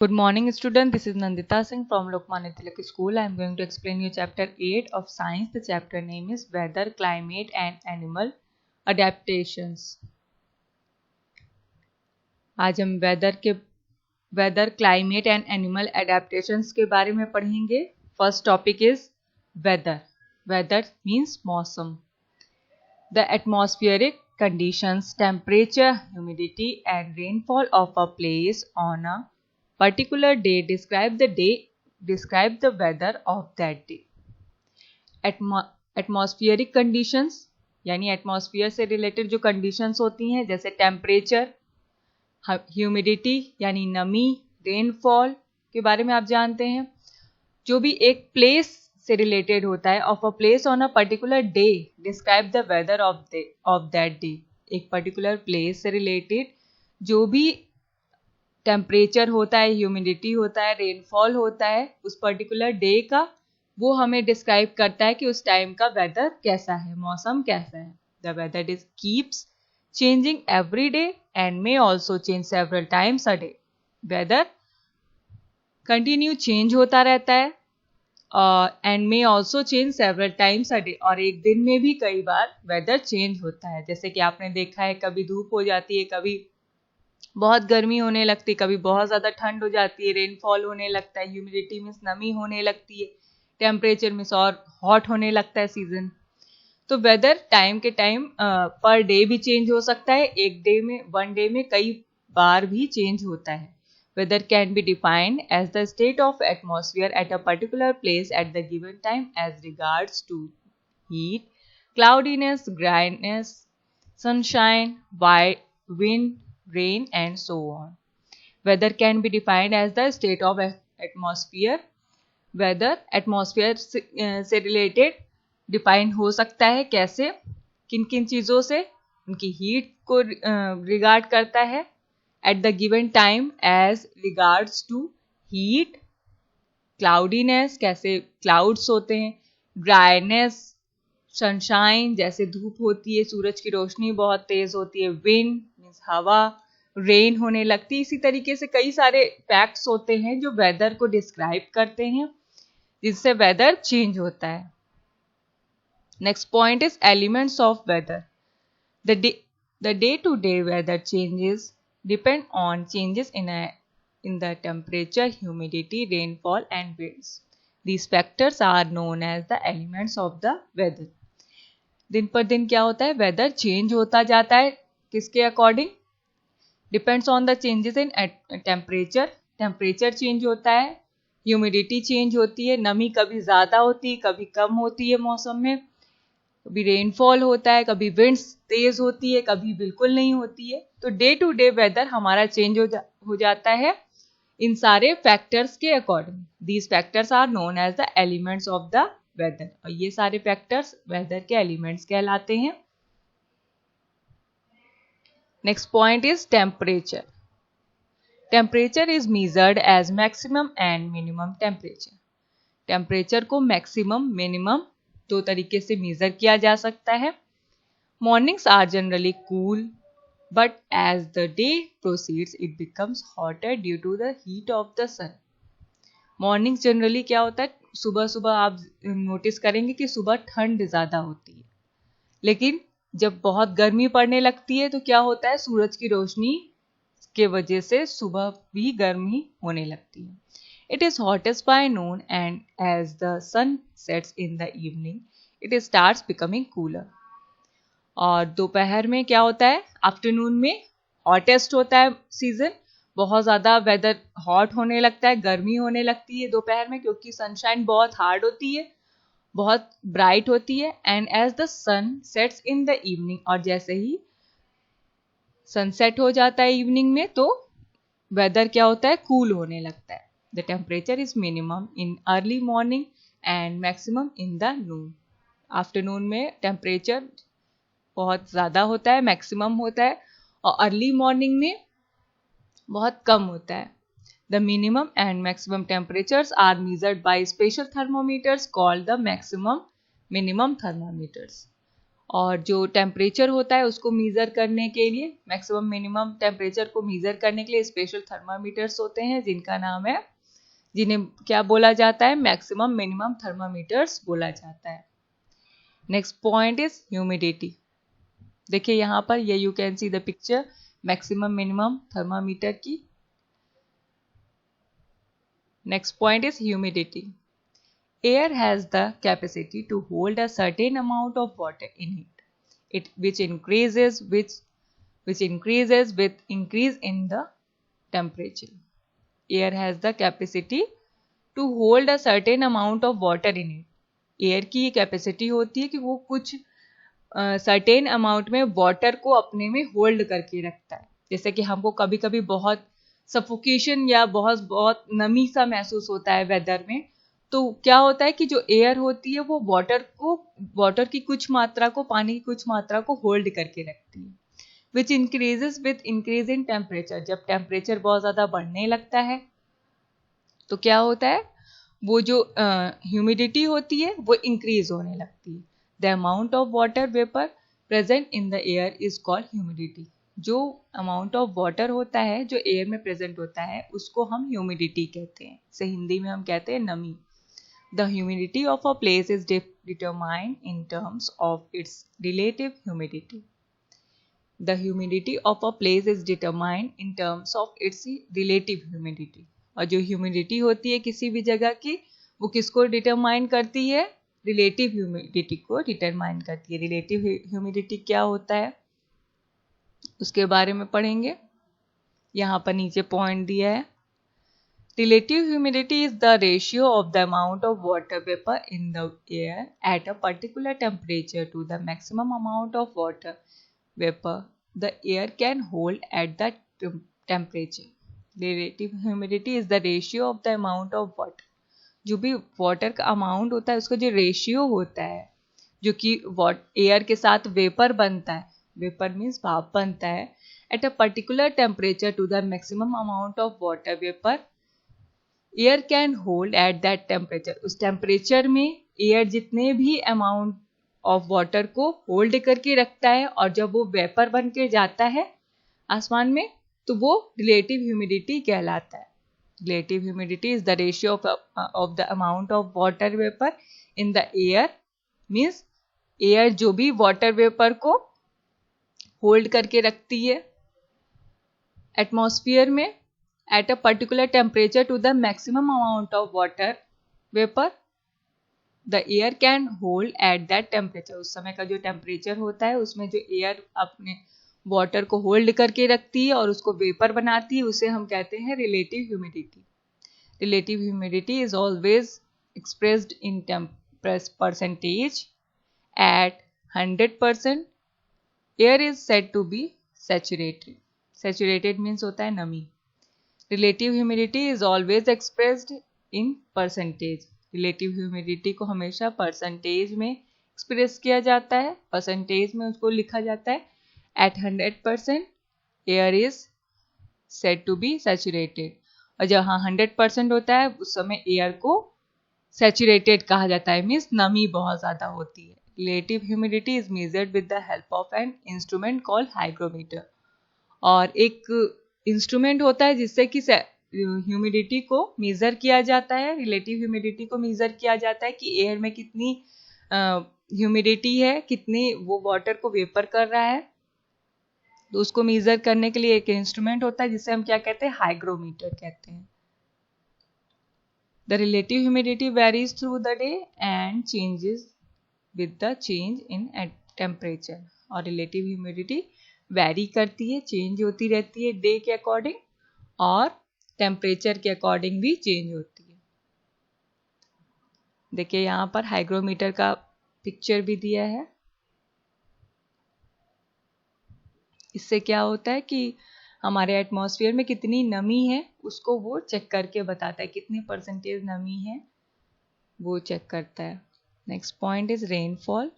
Good morning, student. This is Nandita Singh from Lokmanya Tilak School. I am going to explain you chapter 8 of science. The chapter name is Weather, Climate and Animal Adaptations. आज हम weather climate and animal adaptations के बारे में पढ़ेंगे. First topic is weather. Weather means मौसम. The atmospheric conditions, temperature, humidity and rainfall of a place on a particular day describe the weather of that day. Atmospheric conditions यानी atmosphere से related जो conditions होती हैं जैसे temperature, humidity यानी नमी, rainfall के बारे में आप जानते हैं. जो भी एक प्लेस से रिलेटेड होता है, of a place on a particular day describe the weather of that day. एक पर्टिकुलर प्लेस से रिलेटेड जो भी टेम्परेचर होता है, ह्यूमिडिटी होता है, रेनफॉल होता है उस पर्टिकुलर डे का, वो हमें डिस्क्राइब करता है कि उस टाइम का वेदर कैसा है, मौसम कैसा है. The weather is keeps changing every day and may also change several times a day. Weather continue change होता रहता है and may also change several times a day. और एक दिन में भी कई बार वेदर चेंज होता है. जैसे कि आपने देखा है कभी धूप हो जाती है, कभी बहुत गर्मी होने लगती है, कभी बहुत ज़्यादा ठंड हो जाती है, रेनफॉल होने लगता है, ह्यूमिडिटी मीन्स नमी होने लगती है, टेम्परेचर मीन्स और हॉट होने लगता है सीजन. तो वेदर टाइम के टाइम पर डे भी चेंज हो सकता है. वन डे में कई बार भी चेंज होता है. Weather can be defined as the state of atmosphere at a particular place at the given time as regards to heat, cloudiness, dryness, sunshine, wind, rain and so on. Weather can be defined as the state of atmosphere. Weather atmosphere से related define हो सकता है. कैसे, किन किन चीज़ों से? उनकी हीट को रिगार्ड करता है. At the given time as regards to heat, cloudiness कैसे clouds होते हैं, dryness, sunshine जैसे धूप होती है, सूरज की रोशनी बहुत तेज होती है, wind means हवा, rain होने लगती है. इसी तरीके से कई सारे फैक्ट्स होते हैं जो वेदर को डिस्क्राइब करते हैं, जिससे वेदर चेंज होता है. Next point is elements of weather. The day-to-day weather changes depend on changes in the temperature, humidity, rainfall and winds. These factors are known as the elements of the weather. दिन पर दिन क्या होता है, weather change होता जाता है. किसके according? Depends on the changes in temperature. Temperature change होता है, ह्यूमिडिटी चेंज होती है, नमी कभी ज़्यादा होती है, कभी कम होती है मौसम में, कभी रेनफॉल होता है, कभी विंड्स तेज होती है, कभी बिल्कुल नहीं होती है. तो डे टू डे वेदर हमारा चेंज हो जाता है इन सारे फैक्टर्स के according. These factors are known as the elements of the weather. और ये सारे फैक्टर्स वेदर के एलिमेंट्स कहलाते हैं. Next point is temperature. Temperature is measured as maximum and minimum temperature. Temperature को मैक्सिमम, मिनिमम दो तरीके से मेजर किया जा सकता है. Mornings are generally cool but as the day proceeds it becomes hotter due to the heat of the sun. Mornings generally क्या होता है, सुबह सुबह आप नोटिस करेंगे कि सुबह ठंड ज़्यादा होती है, लेकिन जब बहुत गर्मी पड़ने लगती है तो क्या होता है, सूरज की रोशनी के वजह से सुबह भी गर्मी होने लगती है. It is hottest by noon and as the sun sets in the evening, it starts becoming cooler. और दोपहर में क्या होता है, आफ्टरनून में हॉटेस्ट होता है सीजन. बहुत ज़्यादा वेदर हॉट होने लगता है, गर्मी होने लगती है दोपहर में, क्योंकि सनशाइन बहुत हार्ड होती है, बहुत ब्राइट होती है. And as the sun sets in the evening, और जैसे ही सनसेट हो जाता है इवनिंग में, तो वेदर क्या होता है, कूल होने लगता है. The temperature is minimum in early morning and maximum in the noon. Afternoon में टेम्परेचर बहुत ज़्यादा होता है, मैक्सिमम होता है, और अर्ली मॉर्निंग में बहुत कम होता है. The minimum and maximum temperatures are measured by special thermometers called the maximum minimum thermometers. और जो टेम्परेचर होता है उसको मीज़र करने के लिए, मैक्सिमम मिनिमम टेम्परेचर को मीज़र करने के लिए स्पेशल थर्मामीटर्स होते हैं जिनका नाम है, जिन्हें क्या बोला जाता है, मैक्सिमम मिनिमम थर्मामीटर्स बोला जाता है। Next point is humidity. देखिए यहाँ पर ये you can see the picture maximum minimum thermometer की। Next point is humidity. Air has the capacity to hold a certain amount of water in it, which increases with increase in the temperature. Air has the capacity to hold a certain amount of water in it. Air की ये capacity होती है कि वो कुछ certain amount में water को अपने में होल्ड करके रखता है। जैसे कि हमको कभी कभी बहुत सफोकेशन या बहुत नमी सा महसूस होता है वेदर में, तो क्या होता है कि जो एयर होती है वो वाटर की कुछ मात्रा को, पानी की कुछ मात्रा को होल्ड करके रखती है। Which increases with increase in temperature. जब टेम्परेचर बहुत ज़्यादा बढ़ने लगता है तो क्या होता है, वो जो ह्यूमिडिटी होती है वो इंक्रीज होने लगती है। The amount of water vapour present in the air is called humidity. जो अमाउंट ऑफ वाटर होता है जो एयर में प्रेजेंट होता है उसको हम ह्यूमिडिटी कहते हैं। इसे हिंदी में हम कहते हैं नमी। The humidity of a place is determined in terms of its relative humidity. The humidity of a place is determined in terms of its relative humidity. और जो humidity होती है किसी भी जगह की, वो किसको determine करती है, relative humidity को determine करती है। relative humidity क्या होता है उसके बारे में पढ़ेंगे। यहाँ पर नीचे पॉइंट दिया है। Relative humidity is the ratio of the amount of water vapor in the air at a particular temperature to the maximum amount of water vapor the air can hold at that temperature. Relative humidity is the ratio of the amount of water. जो भी water का amount होता है उसका जो ratio होता है, जो कि एयर के साथ वेपर बनता है, वेपर मीन्स भाप बनता है, at a particular temperature to the maximum amount of water vapour air can hold at that temperature. उस टेम्परेचर में एयर जितने भी अमाउंट ऑफ वाटर को होल्ड करके रखता है, और जब वो वेपर बन के जाता है आसमान में तो वो रिलेटिव ह्यूमिडिटी कहलाता है। Relative humidity is the ratio of the amount of water vapour in the air, means air जो भी वाटर वेपर को होल्ड करके रखती है एटमॉस्फेयर में at a particular temperature to the maximum amount of water vapor the air can hold at that temperature. उस समय का जो टेम्परेचर होता है उसमें जो एयर अपने वाटर को होल्ड करके रखती है और उसको वेपर बनाती है उसे हम कहते हैं relative humidity. Relative humidity is always expressed in percentage. At 100% air is said to be saturated. Saturated means होता है नमी। Relative humidity is always expressed in percentage. Relative humidity को हमेशा परसेंटेज में एक्सप्रेस किया जाता है, परसेंटेज में उसको लिखा जाता है। At 100% air is said to be saturated. और जहाँ 100% होता है उस समय एयर को सैचुरेटेड कहा जाता है, मीन्स नमी बहुत ज़्यादा होती है। Relative humidity is measured with the help of an instrument called hygrometer. और एक इंस्ट्रूमेंट होता है जिससे कि ह्यूमिडिटी को मेजर किया जाता है, रिलेटिव ह्यूमिडिटी को मेजर किया जाता है कि एयर में कितनी ह्यूमिडिटी है, कितनी वो वाटर को वेपर कर रहा है, तो उसको मेजर करने के लिए एक इंस्ट्रूमेंट होता है जिसे हम क्या कहते हैं, हाइग्रोमीटर कहते हैं। The relative humidity varies through the day and changes with the change in temperature. और रिलेटिव ह्यूमिडिटी वैरी करती है, चेंज होती रहती है डे के अकॉर्डिंग, और टेम्परेचर के अकॉर्डिंग भी चेंज होती है। देखिए यहाँ पर हाइग्रोमीटर का पिक्चर भी दिया है। इससे क्या होता है कि हमारे एटमॉस्फेयर में कितनी नमी है उसको वो चेक करके बताता है, कितनी परसेंटेज नमी है वो चेक करता है। Next point is rainfall.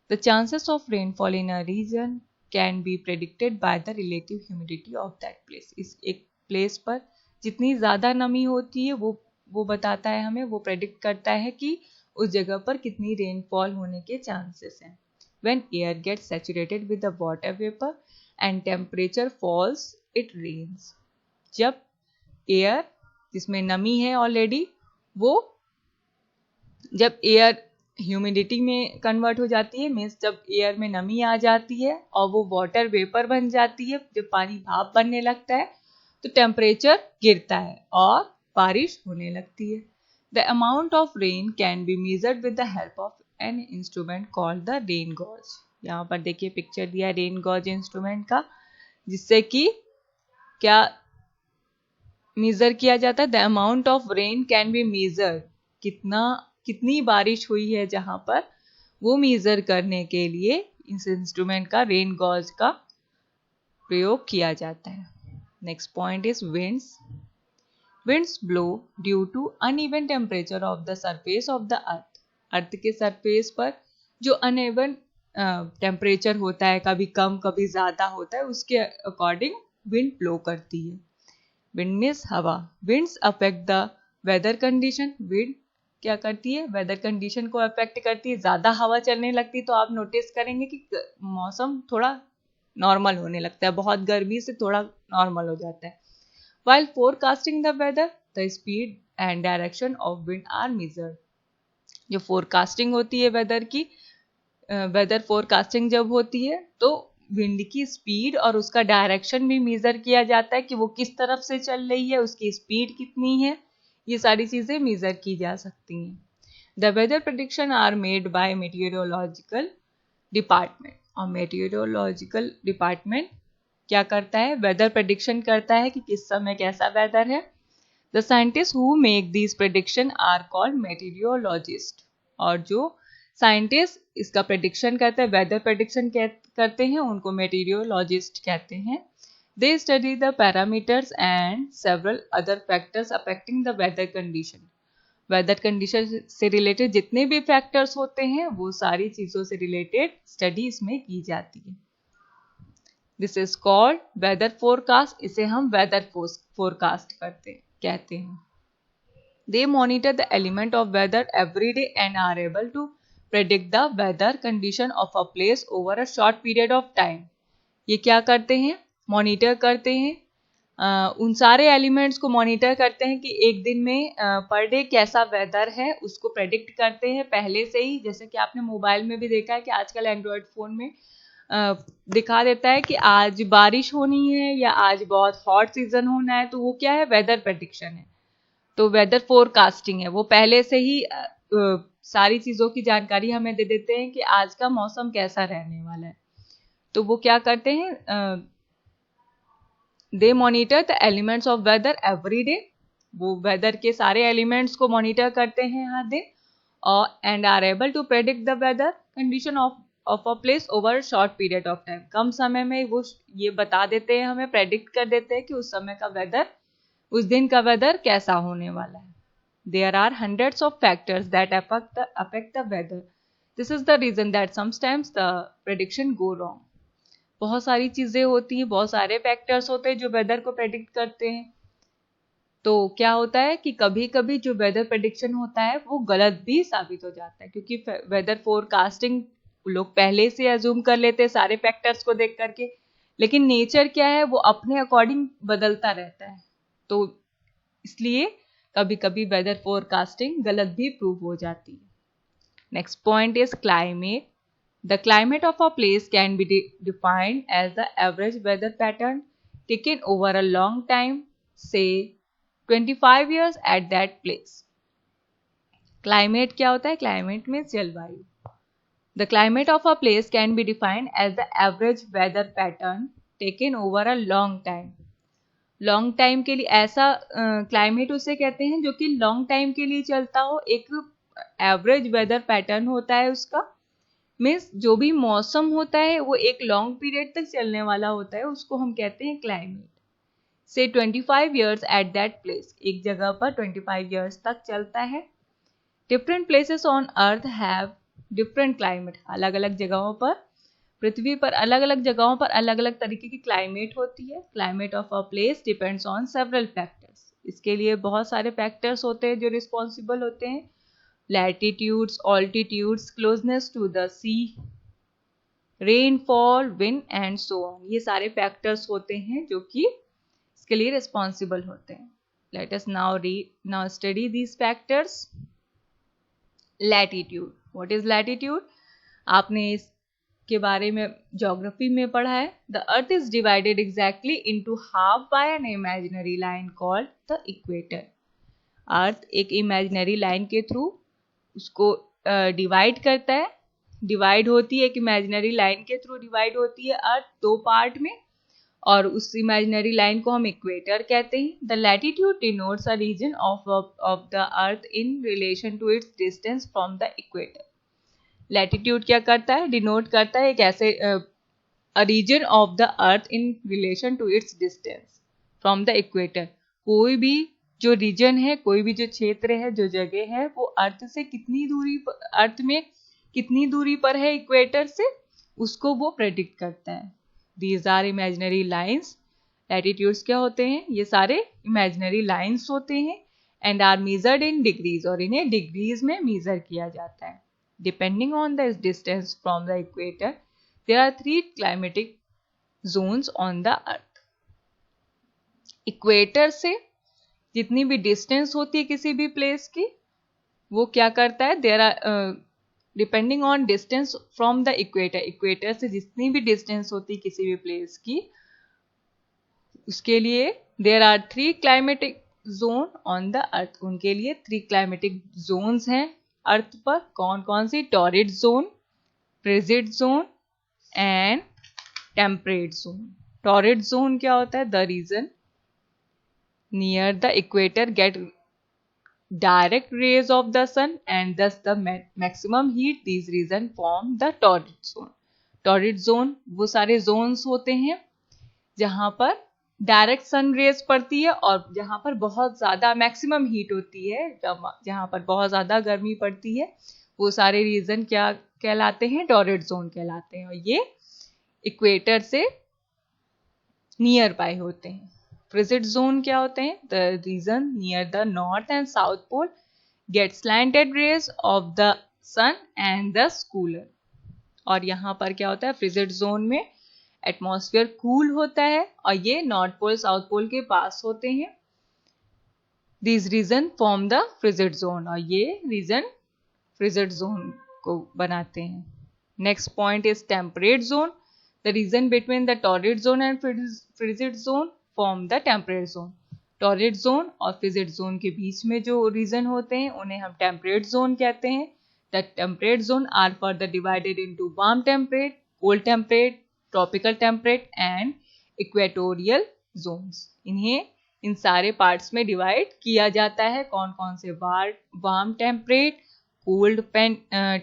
The chances of rainfall in a region can be predicted by the relative humidity of that place. इस एक प्लेस पर जितनी ज़्यादा नमी होती है वो बताता है हमें, वो प्रेडिक्ट करता है कि उस जगह पर कितनी रेनफॉल होने के चांसेस हैं। When air gets saturated with the water vapor and temperature falls, it rains. जब एयर जिसमें नमी है ऑलरेडी, वो जब एयर ह्यूमिडिटी में कन्वर्ट हो जाती है, मीन्स जब एयर में नमी आ जाती है और वो वाटर वेपर बन जाती है, जब पानी भाप बनने लगता है तो टेम्परेचर गिरता है और बारिश होने लगती है. The amount of rain can be measured with the help of an instrument called the rain gauge. यहाँ पर देखिए पिक्चर दिया रेन गॉज इंस्ट्रूमेंट का, जिससे कि क्या मेजर किया जाता है. The amount of rain can be measured, कितनी बारिश हुई है जहां पर, वो मेजर करने के लिए इस इंस्ट्रूमेंट का रेन गॉज का प्रयोग किया जाता है. Next point is winds. Winds blow due to uneven temperature of the surface of the earth. Earth के सरफेस पर जो अनइवन टेम्परेचर होता है, कभी कम कभी ज़्यादा होता है, उसके अकॉर्डिंग विंड ब्लो करती है. विंड मीन्स हवा. Winds affect the weather condition. Wind क्या करती है, वेदर कंडीशन को अफेक्ट करती है. ज़्यादा हवा चलने लगती तो आप नोटिस करेंगे कि मौसम थोड़ा नॉर्मल होने लगता है, बहुत गर्मी से थोड़ा नॉर्मल हो जाता है. While forecasting the weather, the speed and direction of wind are measured. जो फोरकास्टिंग होती है वेदर की, वेदर फोरकास्टिंग जब होती है तो विंड की स्पीड और उसका डायरेक्शन भी मेजर किया जाता है कि वो किस तरफ से चल रही है, उसकी स्पीड कितनी है, ये सारी चीजें मेजर की जा सकती हैं. The weather prediction are made by meteorological department. और मेटीरियोलॉजिकल डिपार्टमेंट क्या करता है, वेदर प्रेडिक्शन करता है कि किस समय कैसा वेदर है. The scientist who make these prediction are called meteorologist. और जो साइंटिस्ट इसका प्रेडिक्शन करते हैं, वेदर प्रेडिक्शन करते हैं, उनको मेटीरियोलॉजिस्ट कहते हैं. They study the parameters and several other factors affecting the weather condition. Weather condition से रिलेटेड जितने भी फैक्टर्स होते हैं, वो सारी चीज़ों से रिलेटेड स्टडी इसमें की जाती है. This is called weather forecast. इसे हम वेदर फोरकास्ट कहते हैं. They monitor the element of weather every day and are able to predict the weather condition of a place over a short period of time. ये क्या करते हैं, monitor करते हैं, उन सारे एलिमेंट्स को मॉनिटर करते हैं कि एक दिन में पर डे कैसा वेदर है, उसको प्रेडिक्ट करते हैं पहले से ही. जैसे कि आपने मोबाइल में भी देखा है कि आजकल एंड्रॉयड फ़ोन में दिखा देता है कि आज बारिश होनी है या आज बहुत हॉट सीजन होना है, तो वो क्या है, वेदर प्रेडिक्शन है. तो वेदर फोरकास्टिंग है, वो पहले से ही सारी चीज़ों की जानकारी हमें दे देते हैं कि आज का मौसम कैसा रहने वाला है. तो वो क्या करते हैं, they monitor the elements of weather every day. वो वेदर के सारे एलिमेंट्स को मॉनिटर करते हैं हर दिन, और and are able to predict the weather condition of a place over short period of time. कम समय में वो ये बता देते हैं, हमें प्रेडिक्ट कर देते हैं कि उस समय का वेदर, उस दिन का वेदर कैसा होने वाला है. There are hundreds of factors that affect the weather. This is the reason that sometimes the prediction go wrong. बहुत सारी चीजें होती हैं, बहुत सारे फैक्टर्स होते हैं जो वेदर को प्रेडिक्ट करते हैं. तो क्या होता है कि कभी कभी जो वेदर प्रेडिक्शन होता है वो गलत भी साबित हो जाता है, क्योंकि वेदर फोरकास्टिंग लोग पहले से अज्यूम कर लेते हैं सारे फैक्टर्स को देख करके, लेकिन नेचर क्या है, वो अपने अकॉर्डिंग बदलता रहता है. तो इसलिए कभी कभी वेदर फोरकास्टिंग गलत भी प्रूव हो जाती है. Next point is climate. The climate of a place can be defined as the average weather pattern taken over a long time, से 25 years at that place. Climate क्या होता है, क्लाइमेट में जलवायु. The climate of a place can be defined as the average weather pattern taken over a long time. Long time के लिए ऐसा climate उसे कहते हैं जो कि लॉन्ग टाइम के लिए चलता हो. एक एवरेज वेदर पैटर्न होता है उसका, मीन्स जो भी मौसम होता है वो एक लॉन्ग पीरियड तक चलने वाला होता है, उसको हम कहते हैं क्लाइमेट. से 25 years at that place. एक जगह पर 25 years तक चलता है. Different places on earth have different climate. अलग अलग जगहों पर, पृथ्वी पर अलग अलग जगहों पर अलग अलग तरीके की क्लाइमेट होती है. Climate of a place depends on several factors. इसके लिए बहुत सारे फैक्टर्स होते हैं जो रिस्पॉन्सिबल होते हैं. Latitudes, altitudes, closeness to the sea, rainfall, wind and so on. ये सारे फैक्टर्स होते हैं जो कि इसके लिए रिस्पॉन्सिबल होते हैं। Let us now study these factors. Latitude, what is latitude? आपने इसके बारे में ज्योग्राफी में पढ़ा है। The earth is divided exactly into half by an imaginary line called the equator. Earth एक इमेजिनरी लाइन के थ्रू उसको डिवाइड करता है, डिवाइड होती है, एक इमेजिनरी लाइन के थ्रू डिवाइड होती है अर्थ दो पार्ट में, और उस इमेजिनरी लाइन को हम इक्वेटर कहते हैं। The latitude denotes a region of the earth in relation to its distance from the equator. Latitude क्या करता है? डिनोट करता है एक ऐसे a region of the earth in relation to its distance from the equator. कोई भी जो रीजन है, कोई भी जो क्षेत्र है, जो जगह है, वो अर्थ से कितनी दूरी, अर्थ में कितनी दूरी पर है इक्वेटर से, उसको वो प्रेडिक्ट करता है। These are imaginary lines. Latitudes क्या होते हैं? ये सारे इमेजिनरी लाइन्स होते हैं and are measured in degrees, और इन्हें डिग्रीज में मेजर किया जाता है। Depending on the distance from the equator there are 3 climatic zones on the earth. Equator से जितनी भी डिस्टेंस होती है किसी भी प्लेस की, वो क्या करता है? There are depending on distance from the equator, equator से जितनी भी डिस्टेंस होती है किसी भी प्लेस की, उसके लिए there are 3 climatic zone on the earth. उनके लिए 3 क्लाइमेटिक जोन्स हैं अर्थ पर। कौन कौन सी? Torrid zone, frigid zone and temperate zone. Torrid zone क्या होता है? The region near the equator get direct rays of the sun and thus the maximum heat. These region form the torrid zone. Torrid zone वो सारे zones होते हैं जहां पर direct sun rays पड़ती है और जहां पर बहुत ज्यादा मैक्सिमम हीट होती है, जहां पर बहुत ज्यादा गर्मी पड़ती है, वो सारे रीजन क्या कहलाते हैं? टॉरिड जोन कहलाते हैं, और ये इक्वेटर से नियर बाय होते हैं। फ्रिजिड जोन क्या होते हैं? The region near the north and south pole get slanted rays of the sun and the cooler. और यहाँ पर क्या होता है? फ्रिजिड जोन में एटमॉस्फेयर कूल होता है और ये नॉर्थ पोल साउथ पोल के पास होते हैं। This region form the frigid zone, और ये रीजन फ्रिजिड जोन को बनाते हैं। Next point is temperate zone. The region between the torrid zone and frigid zone form the temperate zone. Torrid zone और फ्रिजिड जोन के बीच में जो रीजन होते हैं उन्हें हम टेम्परेट जोन कहते हैं। The temperate zone are further divided into warm temperate, cold temperate, tropical temperate and equatorial zones. इन्हें इन सारे पार्ट्स में डिवाइड किया जाता है। कौन कौन से? Warm temperate, cold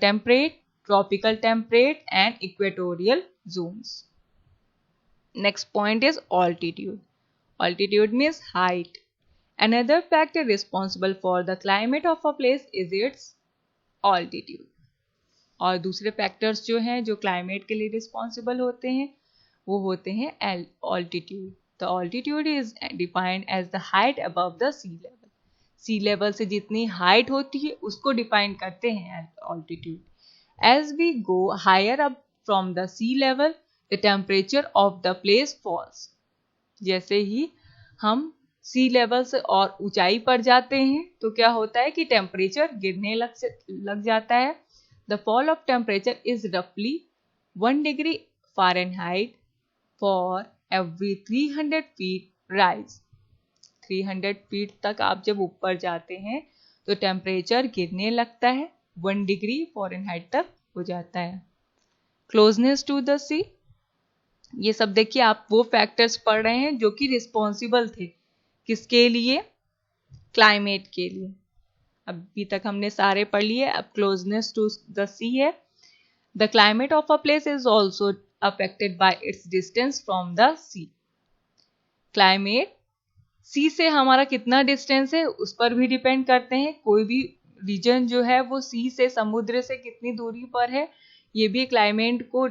temperate, tropical temperate and equatorial zones. Next point is altitude. Altitude means height. Another factor responsible for the climate of a place is its altitude. और दूसरे फैक्टर्स जो हैं जो क्लाइमेट के लिए रिस्पॉन्सिबल होते हैं वो होते हैं altitude. The altitude is defined as the height above the sea level. Sea level से जितनी हाइट होती है उसको डिफाइन करते हैं altitude. As we go higher up from the sea level, the temperature of the place falls. जैसे ही हम सी level से और ऊंचाई पर जाते हैं तो क्या होता है कि टेम्परेचर गिरने लग जाता है। The fall of temperature is roughly 1 degree Fahrenheit for every 300 feet rise. 300 feet तक आप जब ऊपर जाते हैं तो टेम्परेचर गिरने लगता है, 1 डिग्री फ़ारेनहाइट तक हो जाता है। क्लोजनेस टू द सी, ये सब देखिए आप वो फैक्टर्स पढ़ रहे हैं जो कि रिस्पॉन्सिबल थे किसके लिए? क्लाइमेट के लिए। अभी तक हमने सारे पढ़ लिए, अब क्लोजनेस टू द सी है। The climate of a place is also affected by its distance from the sea. Climate sea से हमारा कितना डिस्टेंस है उस पर भी डिपेंड करते हैं। कोई भी रीजन जो है वो सी से, समुद्र से कितनी दूरी पर है, ये भी क्लाइमेट को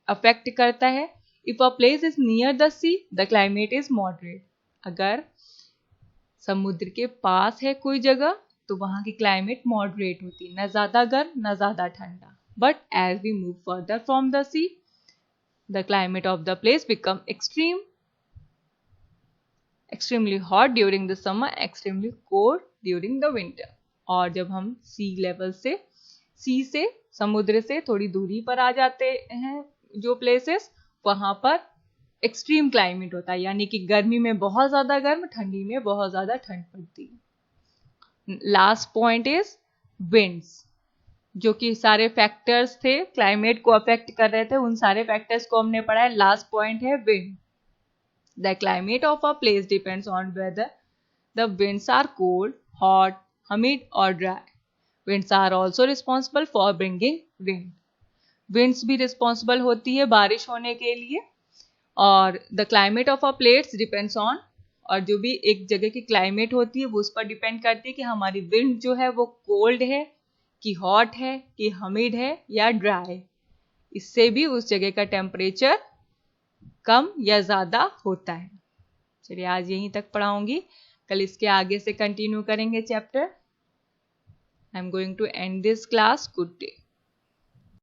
अफेक्ट करता है। If a place is near the see the climate is moderate. अगर समुद्र के पास है कोई जगह तो वहां की क्लाइमेट मॉडरेट होती है, न ज्यादा गर्म न ज्यादा ठंडा। But as we move further from the sea, the climate of the place become extremely hot during the summer, extremely cold during the winter. और जब हम सी से समुद्र से थोड़ी दूरी पर आ जाते हैं जो प्लेसेस, वहां पर एक्सट्रीम क्लाइमेट होता है, यानी कि गर्मी में बहुत ज्यादा गर्म, ठंडी में बहुत ज्यादा ठंड पड़ती है। लास्ट पॉइंट इज विंड्स, जो कि सारे फैक्टर्स थे क्लाइमेट को अफेक्ट कर रहे थे, उन सारे फैक्टर्स को हमने पढ़ा है। लास्ट पॉइंट है wind. The climate of a place depends on whether the winds are cold, hot, humid or dry. Winds are also responsible for bringing rain. Winds भी responsible होती है बारिश होने के लिए। और the climate of a place depends on, और जो भी एक जगह की क्लाइमेट होती है वो उस पर डिपेंड करती है कि हमारी विंड जो है वो कोल्ड है कि हॉट है कि हमिड है या ड्राई। इससे भी उस जगह का टेम्परेचर कम या ज्यादा होता है। चलिए आज यहीं तक पढ़ाऊंगी, कल इसके आगे से कंटिन्यू करेंगे chapter. I am going to end this class. Good day.